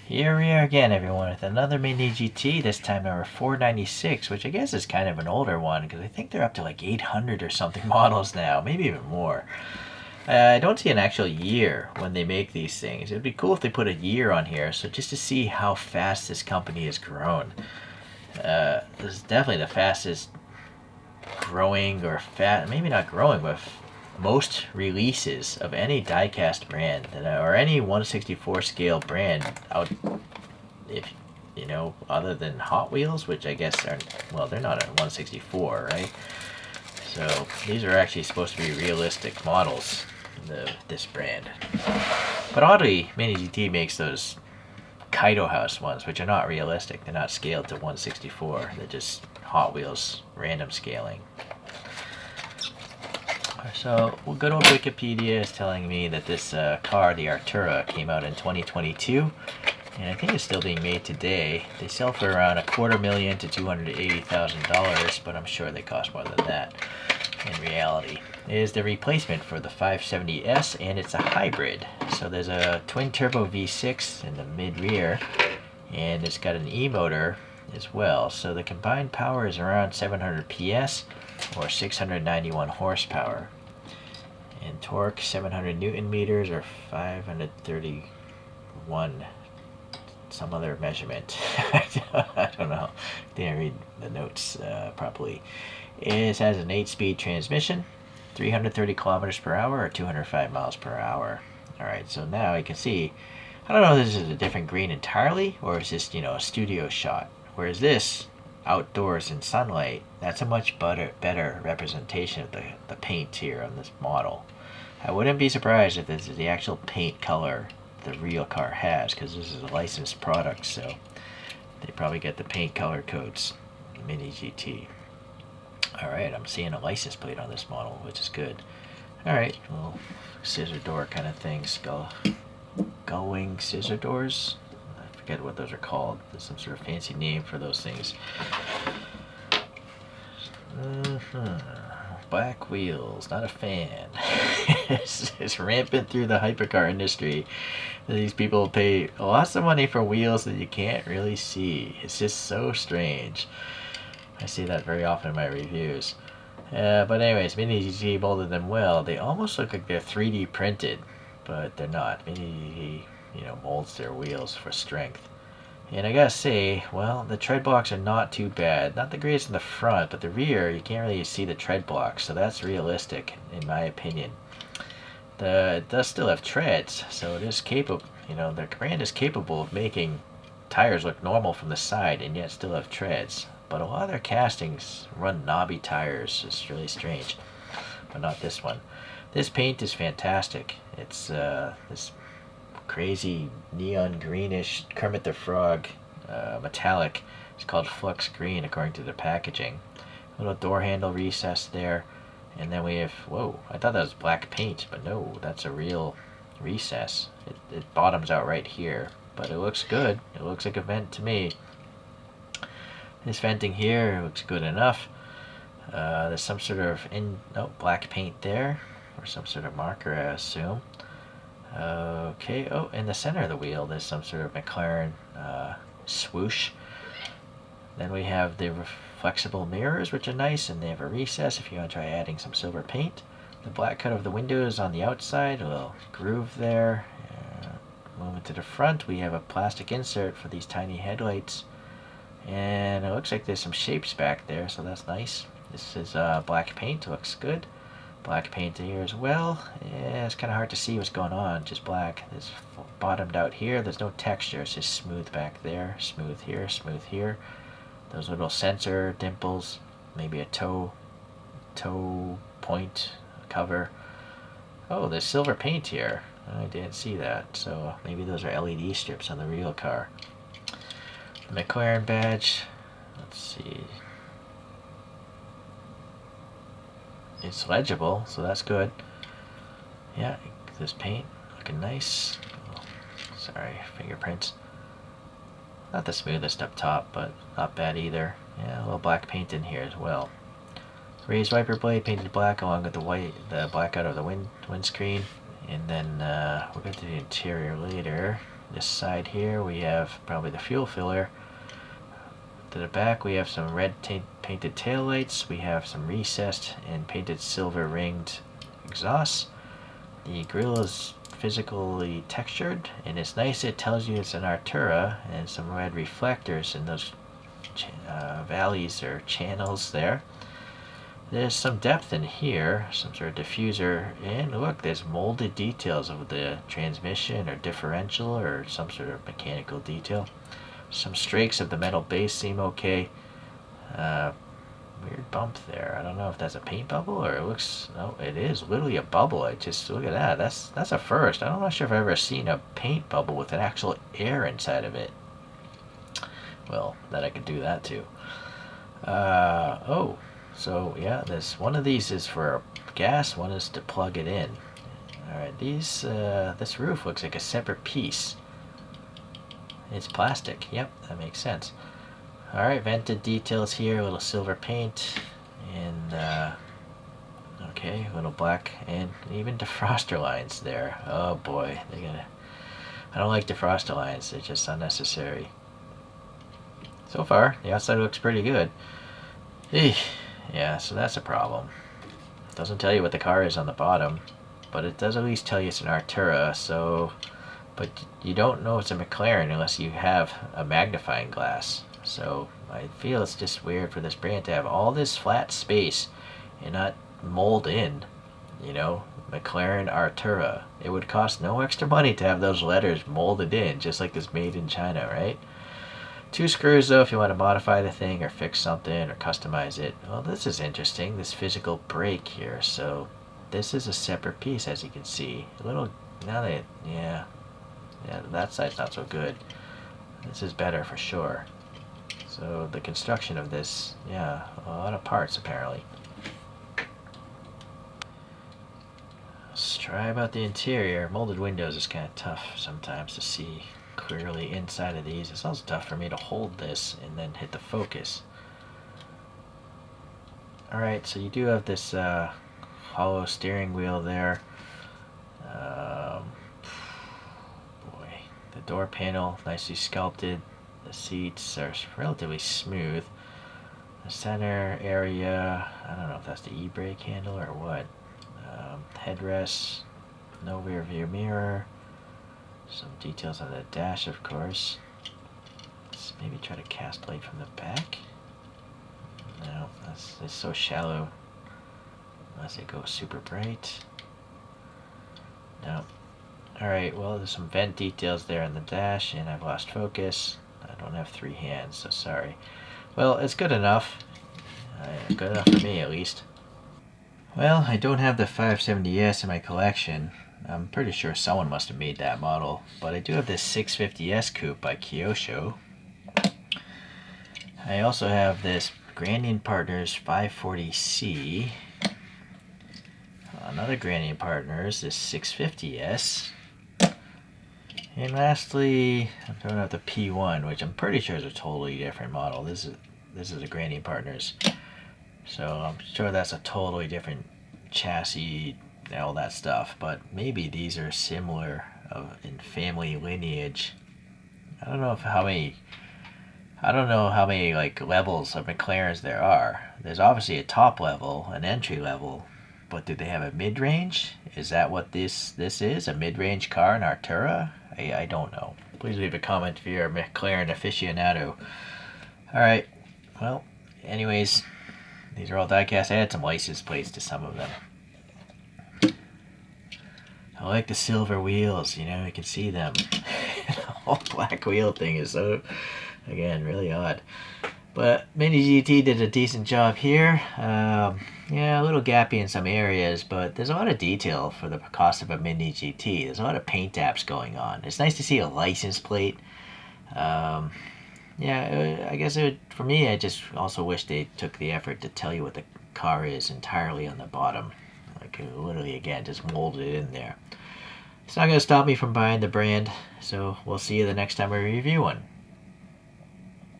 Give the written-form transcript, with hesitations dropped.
Here we are again, everyone, with another MiniGT, this time number 496, which I guess is kind of an older one, because I think they're up to like 800 or something models now, maybe even more. I don't see an actual year when they make these things. It would be cool if they put a year on here, so just to see how fast this company has grown. This is definitely the fastest growing, or maybe not growing, but most releases of any diecast brand or any 164 scale brand out, if other than Hot Wheels, which I guess are, well, they're not at 164, right? So these are actually supposed to be realistic models, this brand. But oddly, MiniGT makes those Kaido House ones, which are not realistic. They're not scaled to 164. They're just Hot Wheels random scaling. So, good old Wikipedia is telling me that this car, the Artura, came out in 2022, and I think it's still being made today. They sell for around $250,000 to $280,000, but I'm sure they cost more than that in reality. It is the replacement for the 570S, and it's a hybrid. So there's a twin-turbo V6 in the mid-rear, and it's got an E-motor as well. So the combined power is around 700 PS, or 691 horsepower. And torque, 700 Newton meters, or 531 some other measurement. I don't know. Didn't read the notes properly. It has an 8-speed transmission, 330 kilometers per hour, or 205 miles per hour. Alright, so now you can see, I don't know if this is a different green entirely, or is this, a studio shot. Whereas this, outdoors in sunlight, that's a much better representation of the paint here on this model. I wouldn't be surprised if this is the actual paint color the real car has, because this is a licensed product, so they probably get the paint color codes. MiniGT. Alright, I'm seeing a license plate on this model, which is good. Alright, little scissor door kind of thing, gull-wing scissor doors. I forget what those are called. There's some sort of fancy name for those things. Black wheels, not a fan. It's rampant through the hypercar industry. These people pay lots of money for wheels that you can't really see. It's just so strange. I see that very often in my reviews. But anyways, MiniGT molded them well. They almost look like they're 3D printed, but they're not. MiniGT, molds their wheels for strength. And I gotta say, well, the tread blocks are not too bad. Not the greatest in the front, but the rear, you can't really see the tread blocks, so that's realistic, in my opinion. It does still have treads, so it is capable, the brand is capable of making tires look normal from the side and yet still have treads. But a lot of their castings run knobby tires. It's really strange, but not this one. This paint is fantastic. It's this crazy neon greenish Kermit the Frog metallic. It's called Flux Green according to the packaging. A little door handle recess there, and then we have, whoa, I thought that was black paint, but no, that's a real recess. It bottoms out right here, but it looks good. It looks like a vent to me. This venting here looks good enough. There's some sort of black paint there, or some sort of marker, I assume. Okay, oh, in the center of the wheel there's some sort of McLaren swoosh. Then we have the flexible mirrors, which are nice, and they have a recess if you want to try adding some silver paint. The black cut of the windows on the outside, a little groove there. Moving to the front, we have a plastic insert for these tiny headlights. And it looks like there's some shapes back there, so that's nice. This is black paint, looks good. Black paint here as well. Yeah, it's kind of hard to see what's going on, just black. It's bottomed out here, there's no texture, it's just smooth back there, smooth here, smooth here. Those little sensor dimples, maybe a toe point cover. Oh, there's silver paint here. I didn't see that, so maybe those are LED strips on the real car. The McLaren badge, let's see. It's legible, so that's good. Yeah, this paint looking nice. Oh, sorry, fingerprints. Not the smoothest up top, but not bad either. Yeah, a little black paint in here as well. Raised wiper blade painted black along with the black out of the windscreen. And then we'll get to the interior later. This side here we have probably the fuel filler. To the back we have some red painted taillights. We have some recessed and painted silver ringed exhausts. The grille is physically textured, and it's nice. It tells you it's an Artura, and some red reflectors in those valleys or channels there. There's some depth in here, some sort of diffuser, and look, there's molded details of the transmission or differential or some sort of mechanical detail. Some strakes of the metal base seem okay. Weird bump there. I don't know if that's a paint bubble or it looks... No, it is literally a bubble. I just... Look at that. That's a first. I'm not sure if I've ever seen a paint bubble with an actual air inside of it. Well, that I could do that too. Oh. So yeah, one of these is for gas, one is to plug it in. Alright, this roof looks like a separate piece. It's plastic, yep, that makes sense. Alright, vented details here, a little silver paint, and okay, a little black, and even defroster lines there. Oh boy, I don't like defroster lines, they're just unnecessary. So far, the outside looks pretty good. Eesh. Yeah, so that's a problem. It doesn't tell you what the car is on the bottom, but it does at least tell you it's an Artura, so... But you don't know it's a McLaren unless you have a magnifying glass. So I feel it's just weird for this brand to have all this flat space and not mold in, you know, McLaren Artura. It would cost no extra money to have those letters molded in, just like this made in China, right? 2 screws though if you want to modify the thing or fix something or customize it. Well, this is interesting, this physical brake here. So this is a separate piece, as you can see. A little, now that, yeah, that side's not so good. This is better for sure. So the construction of this, yeah, a lot of parts apparently. Let's try about the interior. Molded windows is kind of tough sometimes to see clearly inside of these. It's also tough for me to hold this and then hit the focus. Alright, so you do have this hollow steering wheel there. Boy, the door panel nicely sculpted. The seats are relatively smooth. The center area, I don't know if that's the e-brake handle or what. Headrest, no rear view mirror. Some details on the dash, of course. Let's maybe try to cast light from the back. No, it's so shallow. Unless it goes super bright. No. Alright, well, there's some vent details there in the dash, and I've lost focus. I don't have 3 hands, so sorry. Well, it's good enough. Good enough for me, at least. Well, I don't have the 570S in my collection. I'm pretty sure someone must have made that model, but I do have this 650S coupe by Kyosho. I also have this Grandin Partners 540C. Another Grandin Partners, this 650S. And lastly, I'm throwing out the P1, which I'm pretty sure is a totally different model. This is a Grandin Partners. So I'm sure that's a totally different chassis, all that stuff, but maybe these are similar in family lineage. I don't know how many like levels of McLarens there are. There's obviously a top level, an entry level, but do they have a mid-range? Is that what this is? A mid-range car, an Artura? I don't know. Please leave a comment if you're a McLaren aficionado. Alright, well, anyways, these are all diecast. I had some license plates to some of them. I like the silver wheels, you know, you can see them. The whole black wheel thing is so, again, really odd. But MiniGT did a decent job here. Yeah, a little gappy in some areas, but there's a lot of detail for the cost of a MiniGT. There's a lot of paint apps going on. It's nice to see a license plate. Yeah, I guess for me, I just also wish they took the effort to tell you what the car is entirely on the bottom. Like, literally, again, just molded it in there. It's not going to stop me from buying the brand, so we'll see you the next time we review one.